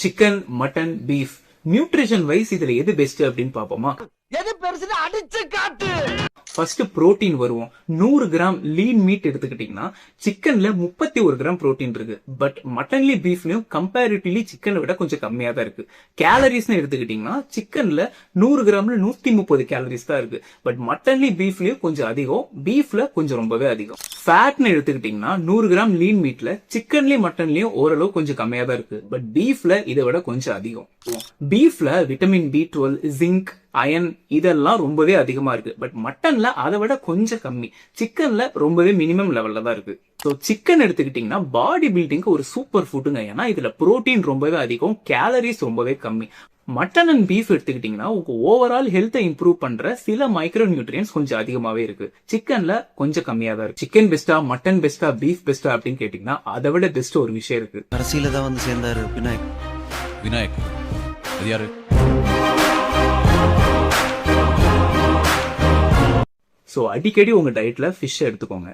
Chicken, mutton, beef nutrition wise இதுல எது best அப்படின்னு பாப்போமா? எது பெருசுன்னு அடிச்சு காட்டு. ஃபர்ஸ்ட் புரோட்டீன் வருவோம். 100 கிராம் லீன் மீட் எடுத்துக்கிட்டீங்கன்னா சிக்கன்ல 31 கிராம் புரோட்டீன் இருக்கு. பட் மட்டன்லயும் பீஃப்லயும் கம்பேரிட்டிவ்லி சிக்கனை விட கொஞ்சம் கம்மியா தான் இருக்கு. கேலரிஸ்னு எடுத்துக்கிட்டீங்கன்னா சிக்கன்ல 100 கிராம்ல 130 கேலரிஸ் தான் இருக்கு. பட் மட்டன்லயும் பீஃப்லயும் கொஞ்சம் அதிகம், பீஃப்ல கொஞ்சம் ரொம்பவே அதிகம். ஃபேட்னு எடுத்துக்கிட்டீங்கன்னா 100 கிராம் லீன் மீட்ல சிக்கன்லயும் மட்டன்லயும் ஓரளவு கொஞ்சம் கம்மியா தான் இருக்கு. பட் பீஃப்ல இதை விட கொஞ்சம் அதிகம். பீஃப்ல விட்டமின் B12, ஜிங்க், அயன் இதெல்லாம் ரொம்பவே அதிகமா இருக்கு. பட் மட்டன்ல அதை விட கொஞ்சம் கம்மி. சிக்கன்ல ரொம்பவே மினிமம் லெவல்ல தான் இருக்கு. ஸோ சிக்கன் எடுத்துக்கிட்டீங்கன்னா பாடி பில்டிங்க்கு ஒரு சூப்பர் ஃபுட்டுங்க. ஏன்னா இதுல புரோட்டீன் ரொம்பவே அதிகம், கேலரிஸ் ரொம்பவே கம்மி. மட்டன் அண்ட் பீஃப் எடுத்துக்கிட்டீங்கன்னா உங்க ஓவரால் ஹெல்த்தை இம்ப்ரூவ் பண்ற சில மைக்ரோ நியூட்ரியன்ஸ் கொஞ்சம் அதிகமாவே இருக்கு. சிக்கன்ல கொஞ்சம் கம்மியா தான் இருக்கு. சிக்கன் பெஸ்டா, மட்டன் பெஸ்டா, பீஃப் பெஸ்டா அப்படின்னு கேட்டீங்கன்னா அதை விட பெஸ்ட் ஒரு விஷயம் இருக்கு. கடைசியில தான் வந்து சேர்ந்தாரு விநாயக். விநாயக் அது யாரு? ஸோ அடிக்கடி உங்க டயட்ல ஃபிஷ் எடுத்துக்கோங்க.